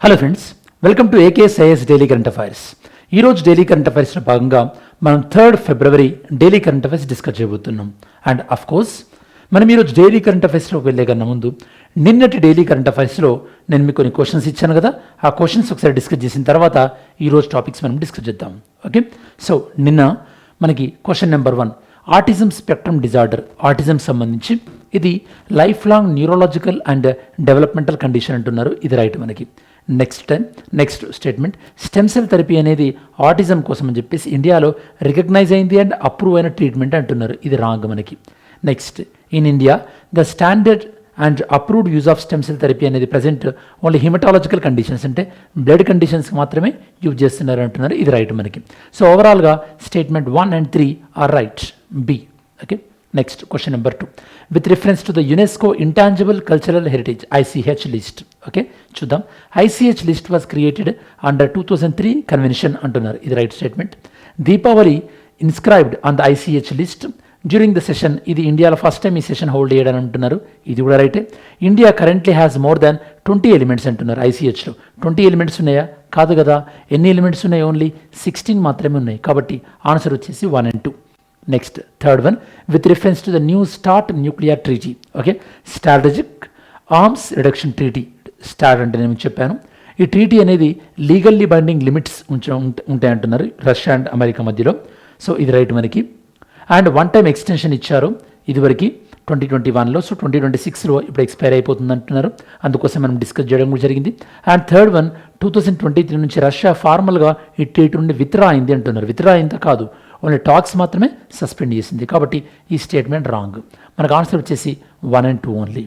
Hello friends, welcome to ఏకేఎస్ఐఎస్ daily current affairs. ఈరోజు daily current అఫైర్స్లో భాగంగా మనం 3rd ఫిబ్రవరి daily current affairs discuss చేయబోతున్నాం. And of course మనం ఈరోజు డైలీ కరెంట్ అఫైర్స్లోకి వెళ్ళే కన్నా ముందు నిన్నటి డైలీ కరెంట్ అఫైర్స్లో నేను మీకు కొన్ని క్వశ్చన్స్ ఇచ్చాను కదా, ఆ క్వశ్చన్స్ ఒకసారి డిస్కస్ చేసిన తర్వాత ఈరోజు టాపిక్స్ మనం డిస్కస్ చేద్దాం. ఓకే, సో నిన్న మనకి question number 1, autism spectrum disorder, autism సంబంధించి ఇది life long neurological and developmental condition అంటున్నారు. ఇది రైట్ మనకి. Next statement, stem cell therapy అనేది ఆటిజం కోసం అని చెప్పేసి ఇండియాలో రికగ్నైజ్ అయింది అండ్ అప్రూవ్ అయిన ట్రీట్మెంట్ అంటున్నారు. ఇది రాంగ్ మనకి. Next, in India the standard and approved use of stem cell therapy అనేది ప్రజెంట్ ఓన్లీ హిమటాలజికల్ కండిషన్స్ అంటే బ్లడ్ కండిషన్స్కి మాత్రమే యూజ్ చేస్తున్నారు అంటున్నారు. ఇది రైట్ మనకి. సో ఓవరాల్గా statement 1 and 3 are right, B. Okay, next question number 2, with reference to the UNESCO intangible cultural heritage ICH list. Okay, చూద్దాం. ICH list was created under 2003 convention అంటున్నారు. ఇది right statement. Deepavali inscribed on the ICH list during the session. ఇది ఇండియాలో first time ఈ session hold చేయడం అంటున్నారు. ఇది కూడా రైటే. India currently has more than 20 elements అంటున్నారు. ICHలో 20 ఎలిమెంట్స్ ఉన్నాయా? కాదు కదా. ఎన్ని ఎలిమెంట్స్ ఉన్నాయి? ఓన్లీ 16 మాత్రమే ఉన్నాయి. కాబట్టి ఆన్సర్ వచ్చేసి 1 and 2. Next third one, with reference to the new start nuclear treaty. Okay, strategic arms reduction treaty. Start అంటే నేను చెప్పాను. ఈ ట్రీటీ అనేది లీగల్లీ బైండింగ్ లిమిట్స్ ఉంటాయంటున్నారు రష్యా అండ్ అమెరికా మధ్యలో. సో ఇది రైట్ మనకి. అండ్ 1 time ఎక్స్టెన్షన్ ఇచ్చారు ఇదివరకు 2021లో. సో 2026లో ఇప్పుడు ఎక్స్పైర్ అయిపోతుంది అంటున్నారు. అందుకోసం మనం డిస్కస్ చేయడం కూడా జరిగింది. అండ్ థర్డ్ వన్, 2023 నుంచి రష్యా ఫార్మల్గా ఈ ట్రీటీ నుండి విత్డ్రా అయింది అంటున్నారు. విత్డ్రా అయిందా? కాదు, ఓన్లీ టాక్స్ మాత్రమే సస్పెండ్ చేసింది. కాబట్టి ఈ స్టేట్మెంట్ రాంగ్. మనకు ఆన్సర్ వచ్చేసి 1 and 2 ఓన్లీ.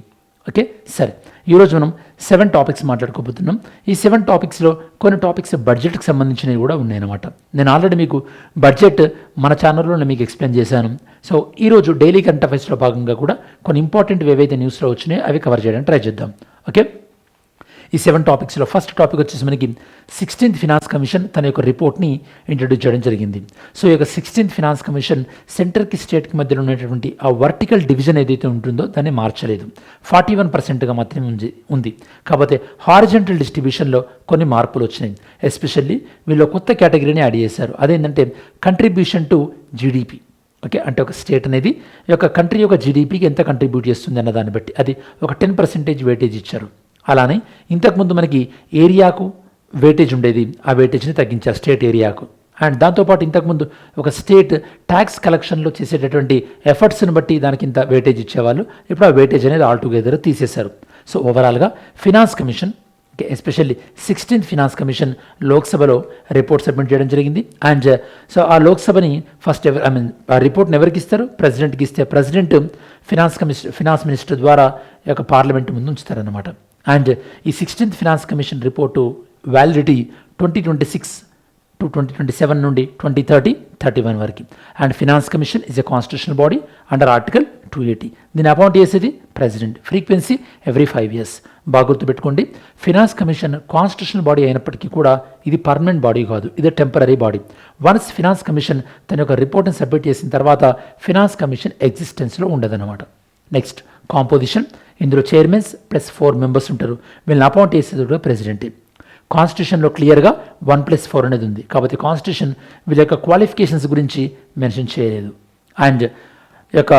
ఓకే, సరే. ఈరోజు మనం 7 టాపిక్స్ మాట్లాడుకోబోతున్నాం. ఈ 7 టాపిక్స్లో కొన్ని టాపిక్స్ బడ్జెట్కి సంబంధించినవి కూడా ఉన్నాయన్నమాట. నేను ఆల్రెడీ మీకు బడ్జెట్ మన ఛానల్లో నేను మీకు ఎక్స్ప్లెయిన్ చేశాను. సో ఈరోజు డైలీ కరెంట్ అఫైర్స్లో భాగంగా కూడా కొన్ని ఇంపార్టెంట్ ఏవైతే న్యూస్లో వచ్చినాయో అవి కవర్ చేయడానికి ట్రై చేద్దాం. ఓకే, ఈ 7 టాపిక్స్లో ఫస్ట్ టాపిక్ వచ్చేసి మనకి 16th ఫినాన్స్ కమిషన్ తన యొక్క రిపోర్ట్ని ఇంట్రడ్యూస్ చేయడం జరిగింది. సో ఈ యొక్క 16th ఫినాన్స్ కమిషన్ సెంటర్కి స్టేట్కి మధ్యలో ఉన్నటువంటి ఆ వర్టికల్ డివిజన్ ఏదైతే ఉంటుందో దాన్ని మార్చలేదు. 41%గా మాత్రమే ఉంది. కాకపోతే హారిజంటల్ డిస్ట్రిబ్యూషన్లో కొన్ని మార్పులు వచ్చినాయి. ఎస్పెషల్లీ వీళ్ళు కొత్త కేటగిరీని యాడ్ చేశారు. అదేంటంటే కంట్రిబ్యూషన్ టు జీడిపి. ఓకే, అంటే ఒక స్టేట్ అనేది ఈ యొక్క కంట్రీ యొక్క జీడిపికి ఎంత కంట్రిబ్యూట్ చేస్తుంది అన్న దాన్ని బట్టి అది ఒక 10% వెయిటేజ్ ఇచ్చారు. అలానే ఇంతకుముందు మనకి ఏరియాకు వెయిటేజ్ ఉండేది, ఆ వెయిటేజ్ని తగ్గించారు స్టేట్ ఏరియాకు. అండ్ దాంతోపాటు ఇంతకుముందు ఒక స్టేట్ ట్యాక్స్ కలెక్షన్లో చేసేటటువంటి ఎఫర్ట్స్ని బట్టి దానికి ఇంత వెయిటేజ్ ఇచ్చేవాళ్ళు. ఇప్పుడు ఆ వెయిటేజ్ అనేది ఆల్టుగెదర్ తీసేశారు. సో ఓవరాల్గా finance commission, especially 16th finance commission లోక్సభలో రిపోర్ట్ సబ్మిట్ చేయడం జరిగింది. అండ్ సో ఆ లోక్సభని ఫస్ట్ ఆ రిపోర్ట్ని ఎవరికి ఇస్తారు? ప్రెసిడెంట్కి ఇస్తే ప్రెసిడెంట్ ఫినాన్స్ మినిస్టర్ ద్వారా ఈ యొక్క పార్లమెంట్ ముందు ఉంచుతారన్నమాట. అండ్ ఈ 16th finance commission report validity 2026 to 2027 నుండి 2030-31 వరకు. And finance commission is a constitutional body under article 280. దీన్ని అపాయింట్ చేసేది ప్రెసిడెంట్. Frequency every 5 years. బాగా గుర్తుపెట్టుకోండి, ఫినాన్స్ కమిషన్ కాన్స్టిట్యూషనల్ బాడీ అయినప్పటికీ కూడా ఇది పర్మనెంట్ బాడీ కాదు, ఇది temporary body. Once finance commission తన యొక్క రిపోర్ట్ని సబ్మిట్ చేసిన తర్వాత ఫినాన్స్ కమిషన్ ఎగ్జిస్టెన్స్లో ఉండదన్నమాట. నెక్స్ట్ కాంపోజిషన్, ఇందులో చైర్మన్స్ ప్లస్ 4 members ఉంటారు. వీళ్ళని అపాయింట్ చేసేది కూడా ప్రెసిడెంటే. కాన్స్టిట్యూషన్లో క్లియర్గా 1+4 అనేది ఉంది. కాబట్టి కాన్స్టిట్యూషన్ వీళ్ళ యొక్క క్వాలిఫికేషన్స్ గురించి మెన్షన్ చేయలేదు. అండ్ ఈ యొక్క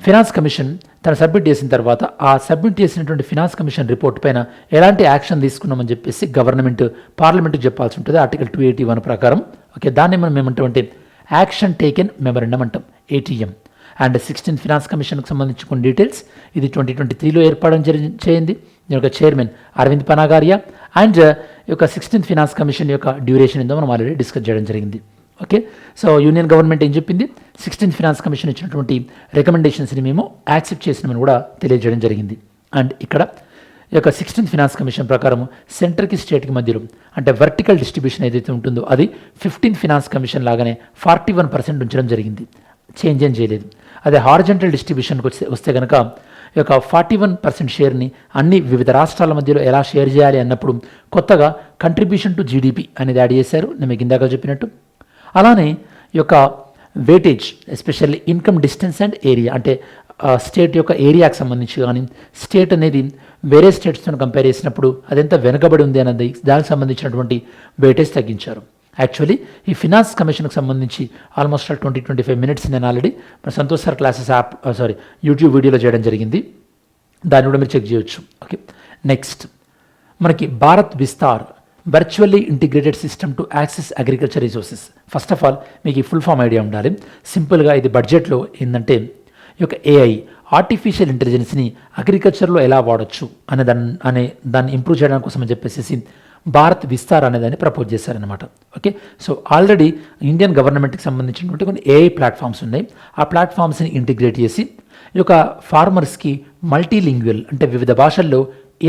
ఫినాన్స్ కమిషన్ తను సబ్మిట్ చేసిన తర్వాత ఆ సబ్మిట్ చేసినటువంటి ఫినాన్స్ కమిషన్ రిపోర్ట్ పైన ఎలాంటి యాక్షన్ తీసుకున్నామని చెప్పేసి పార్లమెంట్కి చెప్పాల్సి ఉంటుంది ఆర్టికల్ 281 ప్రకారం. ఓకే, దాన్ని మనం ఏమంటామంటే యాక్షన్ టేకెన్ మెమరెండం అంటాం, ATM. అండ్ 16th ఫినాన్స్ కమిషన్కి సంబంధించి కొన్ని డీటెయిల్స్. ఇది 2023లో ఏర్పడడం చేయింది. దీని యొక్క చైర్మన్ అరవింద్ పనాగారియా. అండ్ ఈ యొక్క 16th ఫినాన్స్ కమిషన్ యొక్క డ్యూరేషన్ ఏందో మనం ఆల్రెడీ డిస్కస్ చేయడం జరిగింది. ఓకే, సో యూనియన్ గవర్నమెంట్ ఏం చెప్పింది? 16th ఫినాన్స్ కమిషన్ ఇచ్చినటువంటి రికమెండేషన్స్ని మేము యాక్సెప్ట్ చేసినామని కూడా తెలియజేయడం జరిగింది. అండ్ ఇక్కడ ఈ యొక్క 16th ఫినాన్స్ కమిషన్ ప్రకారం సెంటర్కి స్టేట్కి మధ్యలో అంటే వర్టికల్ డిస్ట్రిబ్యూషన్ ఏదైతే ఉంటుందో అది 15th ఫినాన్స్ కమిషన్ లాగానే 41% ఉంచడం జరిగింది. చేంజ్ ఏం చేయలేదు. అదే హారిజంటల్ డిస్ట్రిబ్యూషన్కి వస్తే కనుక ఈ యొక్క 41% షేర్ని అన్ని వివిధ రాష్ట్రాల మధ్యలో ఎలా షేర్ చేయాలి అన్నప్పుడు కొత్తగా కంట్రిబ్యూషన్ టు జీడిపి అనేది యాడ్ చేశారు, నేను మీకు ఇందాక చెప్పినట్టు. అలానే ఈ యొక్క weightage especially income distance and area అంటే స్టేట్ యొక్క ఏరియాకి సంబంధించి కానీ స్టేట్ అనేది వేరే స్టేట్స్తో కంపేర్ చేసినప్పుడు అదెంత వెనుకబడి ఉంది అన్నది దానికి సంబంధించినటువంటి వెయిటేజ్ తగ్గించారు. యాక్చువల్లీ ఈ ఫినాన్స్ కమిషన్కి సంబంధించి ఆల్మోస్ట్ 20-25 మినిట్స్ నేను already Santosh sir classes YouTube వీడియోలో చేయడం జరిగింది, దాన్ని కూడా మీరు చెక్ చేయొచ్చు. ఓకే, నెక్స్ట్ మనకి Bharat Vistaar virtually integrated system to access agriculture resources. First of all మీకు ఈ ఫుల్ ఫామ్ ఐడియా ఉండాలి. సింపుల్గా ఇది బడ్జెట్లో ఏంటంటే ఈ యొక్క ఏఐ ఆర్టిఫిషియల్ ఇంటెలిజెన్స్ని అగ్రికల్చర్లో ఎలా వాడచ్చు దాన్ని ఇంప్రూవ్ చేయడం కోసం అని చెప్పేసి భారత్ విస్తార్ అనేదాన్ని ప్రపోజ్ చేశారనమాట. ఓకే, సో ఆల్రెడీ ఇండియన్ గవర్నమెంట్కి సంబంధించినటువంటి కొన్ని ఏఐ ప్లాట్ఫామ్స్ ఉన్నాయి. ఆ ప్లాట్ఫామ్స్ని ఇంటిగ్రేట్ చేసి ఈ యొక్క ఫార్మర్స్కి మల్టీలింగ్వల్ అంటే వివిధ భాషల్లో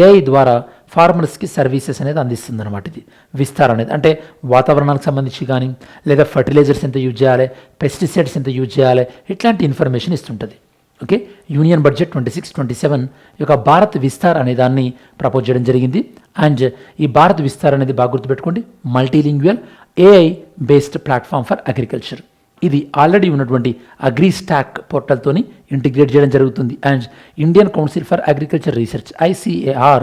ఏఐ ద్వారా ఫార్మర్స్కి సర్వీసెస్ అనేది అందిస్తుంది అనమాట. ఇది విస్తార్ అనేది అంటే వాతావరణానికి సంబంధించి కానీ లేదా ఫర్టిలైజర్స్ ఎంత యూజ్ చేయాలి, పెస్టిసైడ్స్ ఎంత యూజ్ చేయాలి, ఇట్లాంటి ఇన్ఫర్మేషన్ ఇస్తుంటుంది. ఓకే, యూనియన్ బడ్జెట్ 26-27 ఈ యొక్క భారత్ విస్తార్ అనే దాన్ని ప్రపోజ్ చేయడం జరిగింది. అండ్ ఈ భారత్ విస్తార్ అనేది బాగా గుర్తుపెట్టుకోండి, multilingual AI based platform for agriculture. ఇది ఆల్రెడీ ఉన్నటువంటి అగ్రి స్టాక్ పోర్టల్తోని ఇంటిగ్రేట్ చేయడం జరుగుతుంది. And Indian council for agriculture research ICAR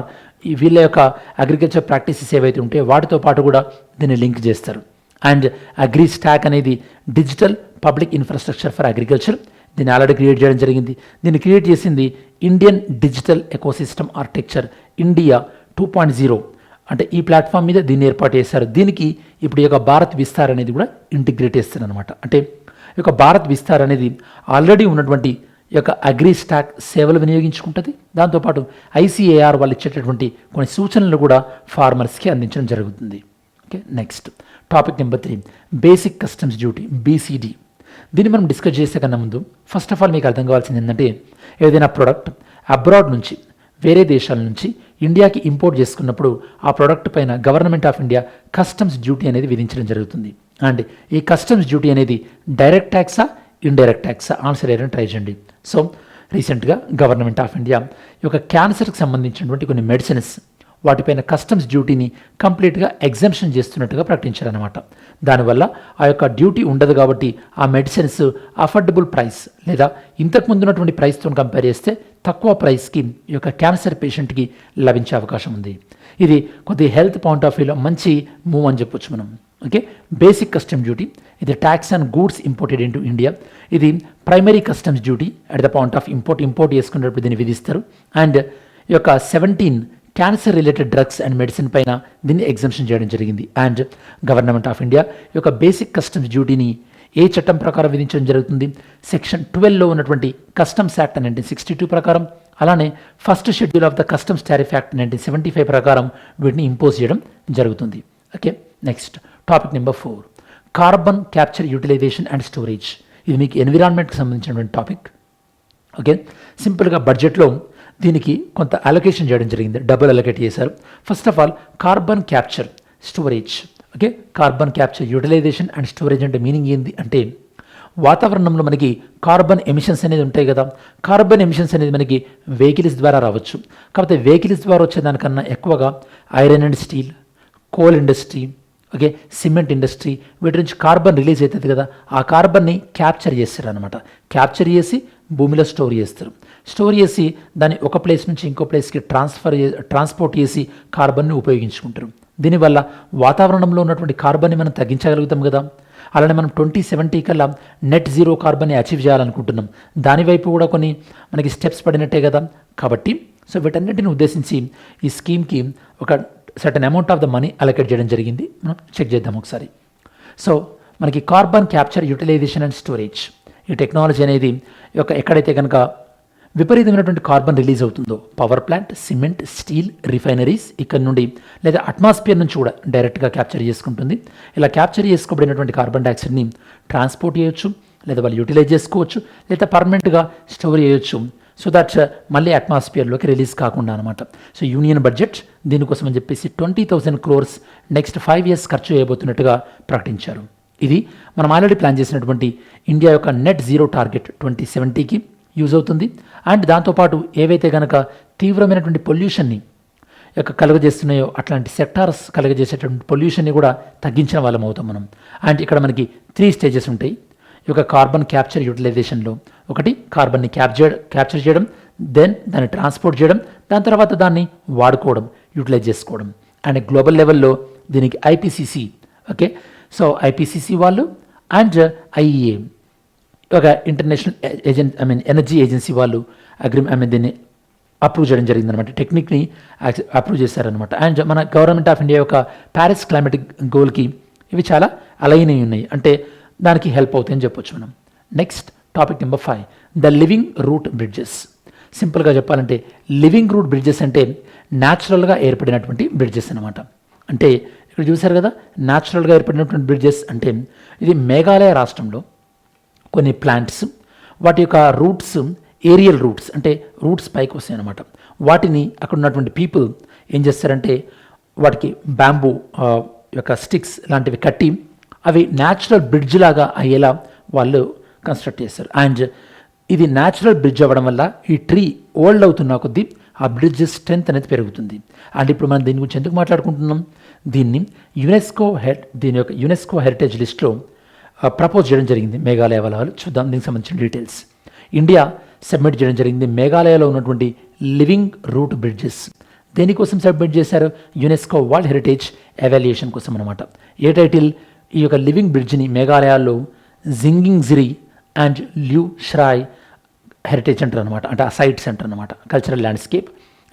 వీళ్ళ యొక్క అగ్రికల్చర్ ప్రాక్టీసెస్ ఏవైతే ఉంటాయో వాటితో పాటు కూడా దీన్ని లింక్ చేస్తారు. అండ్ అగ్రి స్టాక్ అనేది digital public infrastructure for agriculture, దీన్ని ఆల్రెడీ క్రియేట్ చేయడం జరిగింది. దీన్ని క్రియేట్ చేసింది Indian digital ecosystem architecture India 2.0 అంటే ఈ ప్లాట్ఫామ్ మీద దీన్ని ఏర్పాటు చేశారు. దీనికి ఇప్పుడు ఈ యొక్క భారత్ విస్తార్ అనేది కూడా ఇంటిగ్రేట్ చేస్తారు అనమాట. అంటే ఈ యొక్క భారత్ విస్తార్ అనేది ఆల్రెడీ ఉన్నటువంటి ఈ యొక్క అగ్రి స్టాక్ సేవలు వినియోగించుకుంటుంది. దాంతోపాటు ICAR వాళ్ళు ఇచ్చేటటువంటి కొన్ని సూచనలు కూడా ఫార్మర్స్కి అందించడం జరుగుతుంది. Okay, next topic number 3 basic customs duty BCD. దీన్ని మనం డిస్కస్ చేసే కన్నా ముందు ఫస్ట్ ఆఫ్ ఆల్ మీకు అర్థం కావాల్సింది ఏంటంటే ఏదైనా ప్రోడక్ట్ అబ్రాడ్ నుంచి వేరే దేశాల నుంచి ఇండియాకి ఇంపోర్ట్ చేసుకున్నప్పుడు ఆ ప్రోడక్ట్ పైన government of India customs duty అనేది విధించడం జరుగుతుంది. అండ్ ఈ కస్టమ్స్ డ్యూటీ అనేది డైరెక్ట్ ట్యాక్సా ఇండైరెక్ట్ ట్యాక్సా ఆన్సర్ ఏదైనా ట్రై చేయండి. సో రీసెంట్గా గవర్నమెంట్ ఆఫ్ ఇండియా ఈ యొక్క క్యాన్సర్కి సంబంధించినటువంటి కొన్ని మెడిసిన్స్ వాటిపైన కస్టమ్స్ డ్యూటీని కంప్లీట్గా ఎగ్జంప్షన్ చేస్తున్నట్టుగా ప్రకటించారనమాట. దానివల్ల ఆ యొక్క డ్యూటీ ఉండదు కాబట్టి ఆ మెడిసిన్స్ అఫోర్డబుల్ ప్రైస్ లేదా ఇంతకుముందు ఉన్నటువంటి ప్రైస్తో కంపేర్ చేస్తే తక్కువ ప్రైస్కి ఈ యొక్క క్యాన్సర్ పేషెంట్కి లభించే అవకాశం ఉంది. ఇది కొద్ది హెల్త్ పాయింట్ ఆఫ్ వ్యూలో మంచి మూవ్ అని చెప్పొచ్చు మనం. ఓకే, బేసిక్ కస్టమ్ డ్యూటీ ఇది tax on goods imported into India. ఇది primary customs duty at the point of import చేసుకునేటప్పుడు దీన్ని విధిస్తారు. అండ్ ఈ యొక్క 17 cancer related drugs and medicine పైన దీన్ని ఎగ్జంప్షన్ చేయడం జరిగింది. అండ్ గవర్నమెంట్ ఆఫ్ ఇండియా ఈ యొక్క బేసిక్ కస్టమ్స్ డ్యూటీని ఏ చట్టం ప్రకారం విధించడం జరుగుతుంది? సెక్షన్ 12లో ఉన్నటువంటి కస్టమ్స్ యాక్ట్ 1962 ప్రకారం, అలానే first schedule of the customs tariff act 1975 ప్రకారం వీటిని ఇంపోజ్ చేయడం జరుగుతుంది. Okay, next topic number 4 carbon capture utilisation and storage. ఇది మీకు ఎన్విరాన్మెంట్కి సంబంధించినటువంటి టాపిక్. ఓకే, సింపుల్గా బడ్జెట్లో దీనికి కొంత అలొకేషన్ చేయడం జరిగింది, డబుల్ అలొకేట్ చేశారు. First of all carbon capture storage. Okay, carbon capture utilisation and storage అంటే మీనింగ్ ఏంది అంటే వాతావరణంలో మనకి కార్బన్ ఎమిషన్స్ అనేది ఉంటాయి కదా. కార్బన్ ఎమిషన్స్ అనేది మనకి వెహికల్స్ ద్వారా రావచ్చు. కాకపోతే వెహికల్స్ ద్వారా వచ్చేదానికన్నా ఎక్కువగా iron and steel, coal industry, okay, cement industry వీటి నుంచి కార్బన్ రిలీజ్ అవుతుంది కదా. ఆ కార్బన్ని క్యాప్చర్ చేస్తారు అనమాట. క్యాప్చర్ చేసి భూమిలో స్టోర్ చేస్తారు. స్టోర్ చేసి దాన్ని ఒక ప్లేస్ నుంచి ఇంకో ప్లేస్కి ట్రాన్స్పోర్ట్ చేసి కార్బన్ని ఉపయోగించుకుంటారు. దీనివల్ల వాతావరణంలో ఉన్నటువంటి కార్బన్ని మనం తగ్గించగలుగుతాం కదా. అలానే మనం 2070 కల్లా నెట్ జీరో కార్బన్ని అచీవ్ చేయాలనుకుంటున్నాం. దానివైపు కూడా కొన్ని మనకి స్టెప్స్ పడినట్టే కదా. కాబట్టి సో వీటన్నిటిని ఉద్దేశించి ఈ స్కీమ్కి ఒక certain amount of the money allocate చేయడం జరిగింది. మనం చెక్ చేద్దాం ఒకసారి. సో మనకి carbon capture utilisation and storage ఈ టెక్నాలజీ అనేది ఎక్కడైతే కనుక విపరీతమైనటువంటి కార్బన్ రిలీజ్ అవుతుందో power plant, cement, steel, refineries ఇక్కడ నుండి లేదా అట్మాస్ఫియర్ నుంచి కూడా డైరెక్ట్గా క్యాప్చర్ చేసుకుంటుంది. ఇలా క్యాప్చర్ చేసుకోబడినటువంటి కార్బన్ డైఆక్సైడ్ని ట్రాన్స్పోర్ట్ చేయొచ్చు, లేదా వాళ్ళు యూటిలైజ్ చేసుకోవచ్చు, లేదా పర్మనెంట్గా స్టోర్ చేయొచ్చు. సో దట్ మళ్ళీ అట్మాస్ఫియర్లోకి రిలీజ్ కాకుండా అనమాట. సో యూనియన్ బడ్జెట్ దీనికోసం అని చెప్పేసి 20,000 crores నెక్స్ట్ 5 years ఖర్చు చేయబోతున్నట్టుగా ప్రకటించారు. ఇది మనం ఆల్రెడీ ప్లాన్ చేసినటువంటి ఇండియా యొక్క నెట్ జీరో టార్గెట్ 2070కి యూజ్ అవుతుంది. అండ్ దాంతోపాటు ఏవైతే కనుక తీవ్రమైనటువంటి పొల్యూషన్ని కలుగజేస్తున్నాయో అట్లాంటి సెక్టార్స్ కలుగజేసేటువంటి పొల్యూషన్ని కూడా తగ్గించిన వాళ్ళం అవుతాం మనం. అండ్ ఇక్కడ మనకి 3 stages ఉంటాయి ఈ యొక్క కార్బన్ క్యాప్చర్ యూటిలైజేషన్లో. ఒకటి కార్బన్ని క్యాప్చర్ చేయడం, దెన్ దాన్ని ట్రాన్స్పోర్ట్ చేయడం, దాని తర్వాత దాన్ని వాడుకోవడం, యూటిలైజ్ చేసుకోవడం. అండ్ గ్లోబల్ లెవెల్లో దీనికి ఐపీసీసీ, ఓకే, సో ఐపీసీసీ వాళ్ళు అండ్ ఐఈఏ ఒక ఇంటర్నేషనల్ ఎనర్జీ ఏజెన్సీ వాళ్ళు దీన్ని అప్రూవ్ చేయడం జరిగిందనమాట. టెక్నిక్ని అప్రూవ్ చేశారనమాట. అండ్ మన గవర్నమెంట్ ఆఫ్ ఇండియా యొక్క ప్యారిస్ క్లైమేటిక్ గోల్కి ఇవి చాలా అలైన్ అయి ఉన్నాయి, అంటే దానికి హెల్ప్ అవుతాయని చెప్పొచ్చు మనం. Next topic number 5, the living root bridges. సింపుల్గా చెప్పాలంటే లివింగ్ రూట్ బ్రిడ్జెస్ అంటే న్యాచురల్గా ఏర్పడినటువంటి బ్రిడ్జెస్ అనమాట. అంటే ఇక్కడ చూశారు కదా, న్యాచురల్గా ఏర్పడినటువంటి బ్రిడ్జెస్ అంటే ఇది మేఘాలయ రాష్ట్రంలో కొన్ని ప్లాంట్స్ వాటి యొక్క రూట్స్ ఏరియల్ రూట్స్ అంటే రూట్స్ పైకి వస్తాయి అనమాట. వాటిని అక్కడ ఉన్నటువంటి పీపుల్ ఏం చేస్తారంటే వాటికి బ్యాంబూ యొక్క స్టిక్స్ లాంటివి కట్టి అవి న్యాచురల్ బ్రిడ్జ్ లాగా అయ్యేలా వాళ్ళు కన్స్ట్రక్ట్ చేస్తారు. అండ్ ఇది న్యాచురల్ బ్రిడ్జ్ అవ్వడం వల్ల ఈ ట్రీ ఓల్డ్ అవుతున్న కొద్దీ ఆ బ్రిడ్జ్ స్ట్రెంత్ అనేది పెరుగుతుంది. అండ్ ఇప్పుడు మనం దీని గురించి ఎందుకు మాట్లాడుకుంటున్నాం, దీన్ని దీని యొక్క యునెస్కో హెరిటేజ్ లిస్ట్లో ప్రపోజ్ చేయడం జరిగింది మేఘాలయ వాళ్ళు. చూద్దాం దీనికి సంబంధించిన డీటెయిల్స్. ఇండియా సబ్మిట్ చేయడం జరిగింది మేఘాలయలో ఉన్నటువంటి లివింగ్ రూట్ బ్రిడ్జెస్. దేనికోసం సబ్మిట్ చేశారు, యునెస్కో వరల్డ్ హెరిటేజ్ ఎవాల్యుయేషన్ కోసం అనమాట. ఏ టైటిల్, ఈ యొక్క లివింగ్ బ్రిడ్జ్ని మేఘాలయాల్లో Jingkieng Jri and Lyu Shrai heritage centre అనమాట, అంటే ఆ సైట్ సెంటర్ అనమాట, కల్చరల్ ల్యాండ్స్కేప్.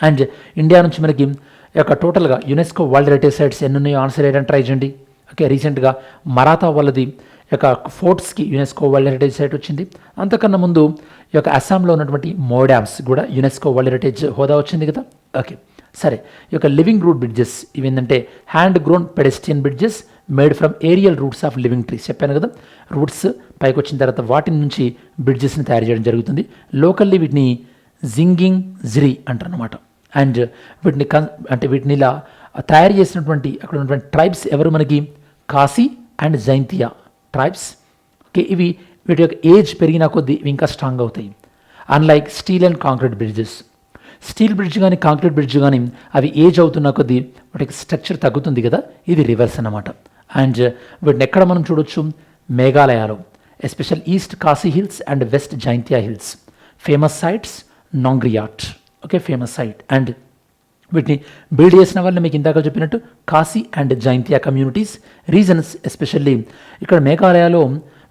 అండ్ ఇండియా నుంచి మనకి యొక్క టోటల్గా యునెస్కో వరల్డ్ హెరిటేజ్ సైట్స్ ఎన్ని ఉన్నాయో ఆన్సర్ చేయడానికి ట్రై చేయండి. ఓకే, రీసెంట్గా మరాఠా వాళ్ళది యొక్క ఫోర్ట్స్కి యునెస్కో వరల్డ్ హెరిటేజ్ సైట్ వచ్చింది. అంతకన్నా ముందు ఈ యొక్క అస్సాంలో ఉన్నటువంటి మోడామ్స్ కూడా యునెస్కో వరల్డ్ హెరిటేజ్ హోదా వచ్చింది కదా. ఓకే, సరే, ఈ యొక్క లివింగ్ రూట్ బ్రిడ్జెస్ ఇవి ఏంటంటే hand grown pedestrian bridges made from aerial roots of living trees. చెప్పాను కదా, రూట్స్ పైకి వచ్చిన తర్వాత వాటి నుంచి బ్రిడ్జెస్ని తయారు చేయడం జరుగుతుంది. లోకల్లీ వీటిని జింగింగ్ జిరి అంటారు అనమాట. అండ్ వీటిని ఇలా తయారు చేసినటువంటి అక్కడ ఉన్నటువంటి ట్రైబ్స్ ఎవరు మనకి, Kashi and Jaintia tribes. Okay, ఇవి వీటి యొక్క ఏజ్ పెరిగిన కొద్దీ ఇవి ఇంకా స్ట్రాంగ్ అవుతాయి. Unlike steel and concrete bridges, steel bridge కానీ కాంక్రీట్ బ్రిడ్జ్ కానీ అవి ఏజ్ అవుతున్న కొద్దీ వాటికి స్ట్రక్చర్ తగ్గుతుంది కదా, ఇది రివర్స్ అన్నమాట. అండ్ వీటిని ఎక్కడ మనం చూడొచ్చు, మేఘాలయాలో, especial east Khasi hills and west Jaintia hills. Famous sites Nongriat, okay, famous site. And వీటిని బిల్డ్ చేసిన వాళ్ళు మీకు ఇందాక చెప్పినట్టు Khasi and Jaintia communities. Reasons especially ఇక్కడ మేఘాలయాలో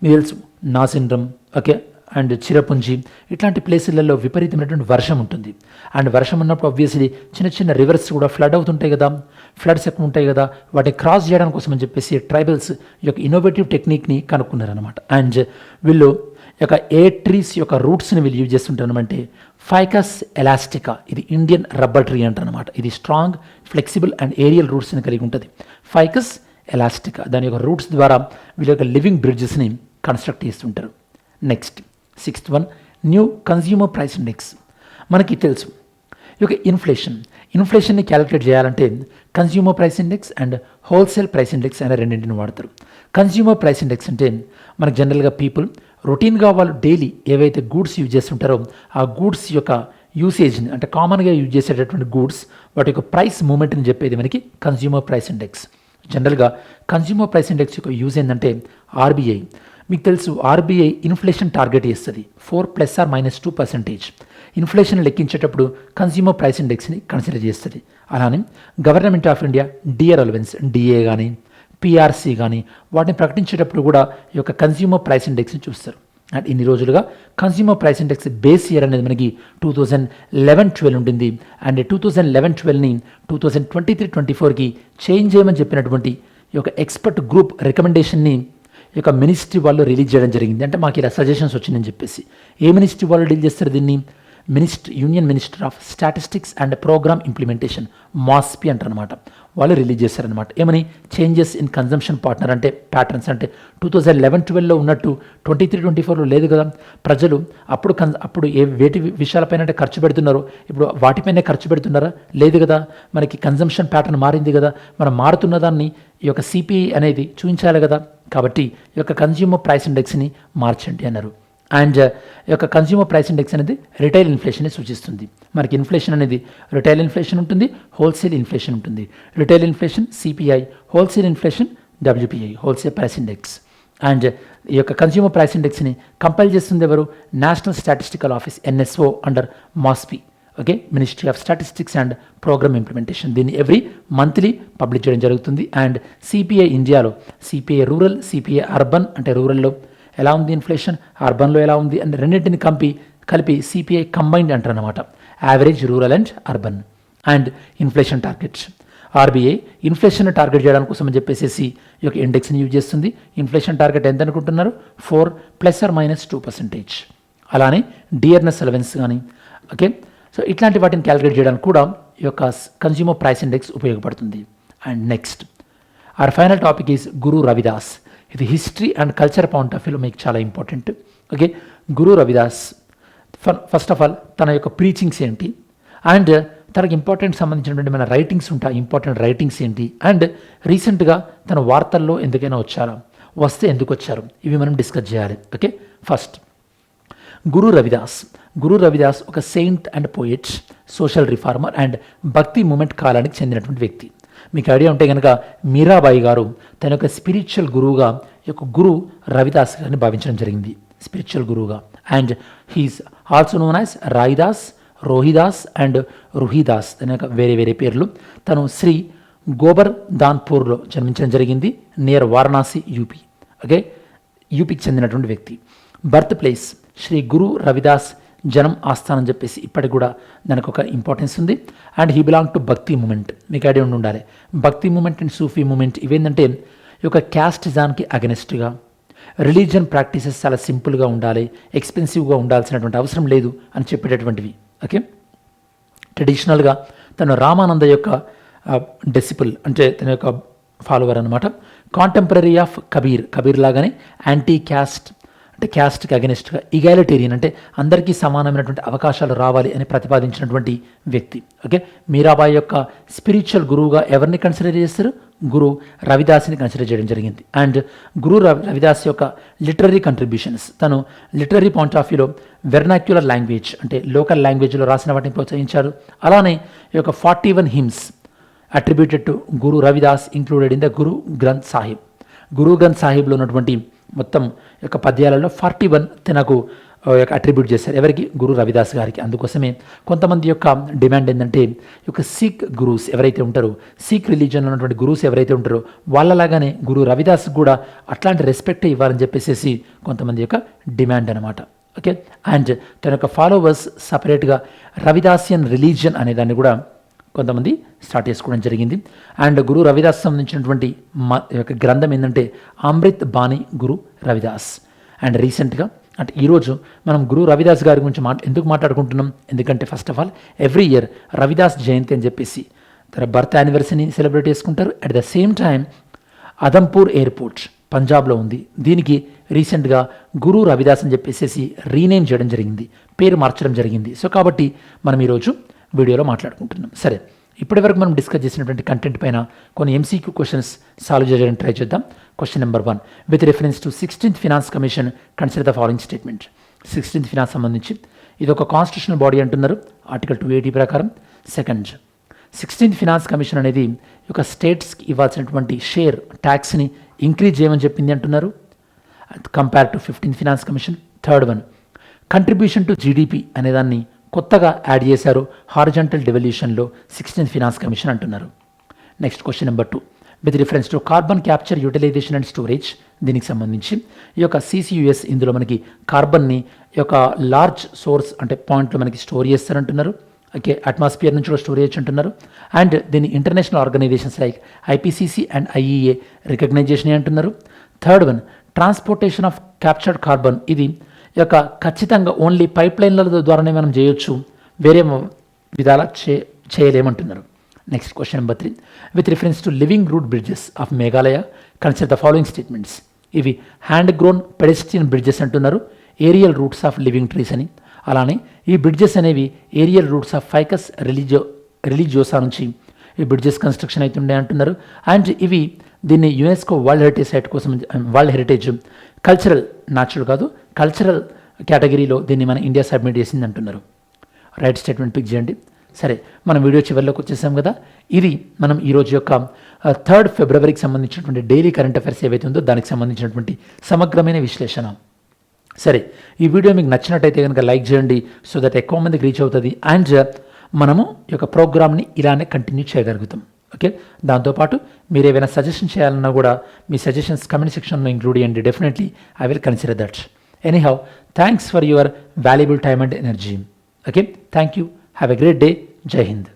మీకు తెలుసు నాసిండ్రం, ఓకే, అండ్ చిరపుంజి ఇట్లాంటి ప్లేసులలో విపరీతమైనటువంటి వర్షం ఉంటుంది. అండ్ వర్షం ఉన్నప్పుడు ఆబ్వియస్లీ చిన్న చిన్న రివర్స్ కూడా ఫ్లడ్ అవుతుంటాయి కదా, ఫ్లడ్స్ ఎక్కువ ఉంటాయి కదా, వాటిని క్రాస్ చేయడం కోసం అని చెప్పేసి ట్రైబల్స్ ఈ యొక్క ఇన్నోవేటివ్ టెక్నిక్ని కనుక్కున్నారనమాట. అండ్ వీళ్ళు యొక్క ఏ ట్రీస్ యొక్క రూట్స్ని వీళ్ళు యూజ్ చేస్తుంటారనమంటే ఫైకస్ ఎలాస్టికా, ఇది ఇండియన్ రబ్బర్ ట్రీ అంటారనమాట. ఇది స్ట్రాంగ్, ఫ్లెక్సిబుల్ అండ్ ఏరియల్ రూట్స్ని కలిగి ఉంటుంది. ఫైకస్ ఎలాస్టికా దాని యొక్క రూట్స్ ద్వారా వీళ్ళ యొక్క లివింగ్ బ్రిడ్జెస్ని కన్స్ట్రక్ట్ చేస్తుంటారు. Next 6th one, new consumer price index. మనకి తెలుసు ఈ యొక్క ఇన్ఫ్లేషన్ని క్యాలిక్యులేట్ చేయాలంటే consumer price index and wholesale price index అనే రెండింటిని వాడతారు. కన్స్యూమర్ ప్రైస్ ఇండెక్స్ అంటే మనకు జనరల్గా పీపుల్ రొటీన్గా వాళ్ళు డైలీ ఏవైతే గూడ్స్ యూజ్ చేస్తుంటారో ఆ గూడ్స్ యొక్క యూసేజ్ని, అంటే కామన్గా యూజ్ చేసేటటువంటి గూడ్స్ వాటి యొక్క ప్రైస్ మూమెంట్ని చెప్పేది మనకి కన్స్యూమర్ ప్రైస్ ఇండెక్స్. జనరల్గా కన్స్యూమర్ ప్రైస్ ఇండెక్స్ యొక్క యూజ్ ఏంటంటే ఆర్బీఐ, మీకు తెలుసు ఆర్బీఐ ఇన్ఫ్లేషన్ టార్గెట్ చేస్తుంది 4 ± 2%. ఇన్ఫ్లేషన్ లెక్కించేటప్పుడు కన్స్యూమర్ ప్రైస్ ఇండెక్స్ని కన్సిడర్ చేస్తుంది. అలానే government of India DR allowance, DA కానీ పిఆర్సీ కానీ వాటిని ప్రకటించేటప్పుడు కూడా ఈ యొక్క కన్స్యూమర్ ప్రైస్ ఇండెక్స్ని చూస్తారు. అండ్ ఇన్ని రోజులుగా consumer price index base year అనేది మనకి 2011-12 ఉంటుంది. అండ్ 2011-12ని 2023-24కి చేంజ్ చేయమని చెప్పినటువంటి ఈ యొక్క ఎక్స్పర్ట్ గ్రూప్ రికమెండేషన్ని ఈ యొక్క మినిస్ట్రీ వాళ్ళు రిలీజ్ చేయడం జరిగింది. అంటే మాకు ఇలా సజెషన్స్ వచ్చిందని చెప్పేసి. ఏ మినిస్ట్రీ వాళ్ళు డీల్ చేస్తారు దీన్ని, union minister of statistics and programme implementation, MoSPI అంటారనమాట. వాళ్ళు రిలీజ్ చేశారనమాట. ఏమని, చేంజెస్ ఇన్ కన్జంప్షన్ పార్ట్నర్ అంటే ప్యాటర్న్స్, అంటే 2011-12లో ఉన్నట్టు 23-24లో లేదు కదా. ప్రజలు అప్పుడు వేటి విషయాలపైన అంటే ఖర్చు పెడుతున్నారో ఇప్పుడు వాటిపైనే ఖర్చు పెడుతున్నారా, లేదు కదా. మనకి కన్జంప్షన్ ప్యాటర్న్ మారింది కదా, మనం మారుతున్న దాన్ని ఈ యొక్క సిపిఐ అనేది చూపించాలి కదా. కాబట్టి ఈ యొక్క కన్స్యూమర్ ప్రైస్ ఇండెక్స్ని మార్చండి అన్నారు. అండ్ ఈ యొక్క కన్స్యూమర్ ప్రైస్ ఇండెక్స్ అనేది రిటైల్ ఇన్ఫ్లేషన్ని సూచిస్తుంది. మనకి ఇన్ఫ్లేషన్ అనేది రిటైల్ ఇన్ఫ్లేషన్ ఉంటుంది, హోల్సేల్ ఇన్ఫ్లేషన్ ఉంటుంది. Retail inflation CPI, wholesale inflation WPI, wholesale price index. And ఈ యొక్క కన్స్యూమర్ ప్రైస్ ఇండెక్స్ని కంపైల్ చేస్తుంది ఎవరు? National statistical office NSO under MOSPI, okay, ministry of statistics and programme implementation. దీన్ని ఎవ్రీ మంత్లీ పబ్లిష్ చేయడం జరుగుతుంది. అండ్ CPI ఇండియాలో CPI రూరల్, CPI అర్బన్, అంటే రూరల్లో ఎలా ఉంది ఇన్ఫ్లేషన్, అర్బన్లో ఎలా ఉంది అని రెండింటిని కలిపి CPI కంబైన్డ్ అంటారు అనమాట. Average rural and urban. And inflation targets, RBI inflation target చేయడానికి కోసం అని చెప్పేసి ఈ యొక్క ఇండెక్స్ని యూజ్ చేస్తుంది. ఇన్ఫ్లేషన్ టార్గెట్ ఎంత అనుకుంటున్నారు? 4 ± 2%. అలానే డియర్నెస్ అలవెన్స్ కానీ, ఓకే, సో ఇట్లాంటి వాటిని క్యాలిక్యులేట్ చేయడానికి కూడా ఈ యొక్క కన్స్యూమర్ ప్రైస్ ఇండెక్స్ ఉపయోగపడుతుంది. And next our final topic is Guru Ravidas. ఇది history and culture point of వ్యూలో మీకు చాలా important. Okay, Guru Ravidas first of all తన యొక్క ప్రీచింగ్స్ ఏంటి, అండ్ తనకు ఇంపార్టెంట్ సంబంధించినటువంటి మన రైటింగ్స్ ఉంటాయి, ఇంపార్టెంట్ రైటింగ్స్ ఏంటి, అండ్ రీసెంట్గా తన వార్తల్లో ఎందుకైనా వచ్చారా, వస్తే ఎందుకు వచ్చారు, ఇవి మనం డిస్కస్ చేయాలి. ఓకే, ఫస్ట్ గురు రవిదాస్ ఒక Saint and poet, social reformer and భక్తి మూమెంట్ కాలానికి చెందినటువంటి వ్యక్తి. మీకు ఐడియా ఉంటే కనుక మీరాబాయి గారు తన యొక్క స్పిరిచువల్ గురువుగా ఈ యొక్క గురు రవిదాస్ గారిని భావించడం జరిగింది, స్పిరిచువల్ గురువుగా. And he is also known as Raidas, Rohidas and Ruhidas, తన యొక్క వేరే వేరే పేర్లు. తను శ్రీ గోబర్ధాన్పూర్లో జన్మించడం జరిగింది, నియర్ వారణాసి, యూపీ. ఓకే, యూపీకి చెందినటువంటి వ్యక్తి. బర్త్ ప్లేస్ శ్రీ గురు రవిదాస్ జనం ఆస్థానం చెప్పేసి ఇప్పటికి కూడా దానికి ఒక ఇంపార్టెన్స్ ఉంది. అండ్ హీ బిలాంగ్ టు భక్తి మూమెంట్. మీకు ఐడియా ఉండాలి, భక్తి మూమెంట్ అండ్ సూఫీ మూమెంట్ ఇవేంటంటే ఈ యొక్క క్యాస్టిజానికి అగెనిస్ట్గా, రిలీజియన్ ప్రాక్టీసెస్ చాలా సింపుల్గా ఉండాలి, ఎక్స్పెన్సివ్గా ఉండాల్సినటువంటి అవసరం లేదు అని చెప్పేటటువంటివి. ఓకే, ట్రెడిషనల్గా తను రామానంద యొక్క డెసిపుల్, అంటే తన యొక్క ఫాలోవర్ అనమాట. కాంటెంపరీ ఆఫ్ కబీర్ లాగానే యాంటీ క్యాస్ట్, అంటే క్యాస్ట్కి అగెనిస్ట్గా, ఈగాలిటేరియన్, అంటే అందరికీ సమానమైనటువంటి అవకాశాలు రావాలి అని ప్రతిపాదించినటువంటి వ్యక్తి. ఓకే, మీరాబాయి యొక్క స్పిరిచువల్ గురువుగా ఎవరిని కన్సిడర్ చేస్తారు? గురు రవిదాస్ని కన్సిడర్ చేయడం జరిగింది. అండ్ గురు రవిదాస్ యొక్క లిటరరీ కంట్రిబ్యూషన్స్, తను లిటరరీ పాయింట్ ఆఫ్ వ్యూలో వెర్నాక్యులర్ లాంగ్వేజ్, అంటే లోకల్ లాంగ్వేజ్లో రాసిన వాటిని ప్రోత్సహించారు. అలానే ఈ యొక్క 41 hymns attributed to Guru Ravidas included in the Guru Granth సాహిబ్లో ఉన్నటువంటి మొత్తం యొక్క పద్యాలలో 41 తనకు యొక్క అట్రిబ్యూట్ చేశారు. ఎవరికి? గురు రవిదాస్ గారికి. అందుకోసమే కొంతమంది యొక్క డిమాండ్ ఏంటంటే ఈ యొక్క సిక్ గురూస్ ఎవరైతే ఉంటారో, సిక్ రిలీజన్లో ఉన్నటువంటి గురూస్ ఎవరైతే ఉంటారో వాళ్ళలాగానే గురు రవిదాస్ కూడా అట్లాంటి రెస్పెక్ట్ ఇవ్వాలని చెప్పేసి కొంతమంది యొక్క డిమాండ్ అనమాట. ఓకే, అండ్ తన యొక్క ఫాలోవర్స్ సపరేట్గా రవిదాసియన్ రిలీజియన్ అనే దాన్ని కూడా కొంతమంది స్టార్ట్ చేసుకోవడం జరిగింది. అండ్ గురు రవిదాస్ సంబంధించినటువంటి యొక్క గ్రంథం ఏంటంటే అమృత్ బాణి గురు రవిదాస్. అండ్ రీసెంట్గా అంటే ఈరోజు మనం గురు రవిదాస్ గారి గురించి ఎందుకు మాట్లాడుకుంటున్నాం? ఎందుకంటే first of all every year Ravidas Jayanti అని చెప్పేసి తన బర్త్ యానివర్సరీని సెలబ్రేట్ చేసుకుంటారు. At the same time Adampur airport పంజాబ్లో ఉంది, దీనికి రీసెంట్గా గురు రవిదాస్ అని చెప్పేసి రీనేమ్ చేయడం జరిగింది, పేరు మార్చడం జరిగింది. సో కాబట్టి మనం ఈరోజు వీడియోలో మాట్లాడుకుంటున్నాం. సరే, ఇప్పటివరకు మనం డిస్కస్ చేసినటువంటి కంటెంట్ పైన కొన్ని MCQ క్వశ్చన్స్ సాల్వ్ చేయడానికి ట్రై చేద్దాం. Question number 1, with reference to 16th finance commission consider the following statement. 16th finance సంబంధించి ఇది ఒక కాన్స్టిట్యూషనల్ బాడీ అంటున్నారు, ఆర్టికల్ 280 ప్రకారం. సెకండ్, 16th ఫినాన్స్ కమిషన్ అనేది ఒక స్టేట్స్కి ఇవ్వాల్సినటువంటి షేర్ ట్యాక్స్ని ఇంక్రీజ్ చేయమని చెప్పింది అంటున్నారు compare to 15th finance commission. Third one, contribution to GDP అనేదాన్ని కొత్తగా యాడ్ చేశారు హారిజాంటల్ డెవల్యూషన్లో 16th ఫినాన్స్ కమిషన్ అంటున్నారు. Next question number 2, with reference to carbon capture utilisation and storage, దీనికి సంబంధించి ఈ యొక్క CCUS ఇందులో మనకి కార్బన్ని ఈ యొక్క లార్జ్ సోర్స్ అంటే పాయింట్లో మనకి స్టోర్ చేస్తారంటున్నారు. ఓకే, అట్మాస్ఫియర్ నుంచి కూడా స్టోర్ చేయొచ్చు అంటున్నారు. అండ్ దీన్ని international organisations like IPCC and IEA recognition అంటున్నారు. Third one, transportation of captured carbon, ఇది యొక్క ఖచ్చితంగా ఓన్లీ పైప్ లైన్ల ద్వారానే మనం చేయొచ్చు, వేరే విధాలా చేయలేమంటున్నారు. Next question number 3, with reference to living root bridges of Meghalaya consider the following statements. ఇవి హ్యాండ్ గ్రోన్ పెడెస్ట్రియన్ బ్రిడ్జెస్ అంటున్నారు, aerial roots of living trees అని. అలానే ఈ బ్రిడ్జెస్ అనేవి aerial roots of ficus religiosa నుంచి ఈ బ్రిడ్జెస్ కన్స్ట్రక్షన్ అవుతుండే అంటున్నారు. అండ్ ఇవి దీన్ని యునెస్కో వరల్డ్ హెరిటేజ్ సైట్ కోసం, వరల్డ్ హెరిటేజ్ కల్చరల్, న్యాచురల్ కాదు కల్చరల్ కేటగిరీలో దీన్ని మన ఇండియా సబ్మిట్ చేసింది అంటున్నారు. రైట్ స్టేట్మెంట్ పిక్ చేయండి. సరే, మనం వీడియో చివరిలోకి వచ్చేసాం కదా, ఇది మనం ఈరోజు యొక్క థర్డ్ ఫిబ్రవరికి సంబంధించినటువంటి డైలీ కరెంట్ అఫైర్స్ ఏవైతే ఉందో దానికి సంబంధించినటువంటి సమగ్రమైన విశ్లేషణ. సరే, ఈ వీడియో మీకు నచ్చినట్టయితే కనుక లైక్ చేయండి, సో దట్ ఎక్కువ మందికి రీచ్ అవుతుంది అండ్ మనము ఈ యొక్క ప్రోగ్రామ్ని ఇలానే కంటిన్యూ చేయగలుగుతాం. ఓకే, దాంతోపాటు మీరు ఏమైనా సజెషన్ చేయాలన్నా కూడా మీ సజెషన్స్ కమెంట్ సెక్షన్లో ఇంక్లూడ్ చేయండి. Definitely I will consider that. Anyhow, thanks for your valuable time and energy. Okay, thank you. Have a great day. జై హింద్.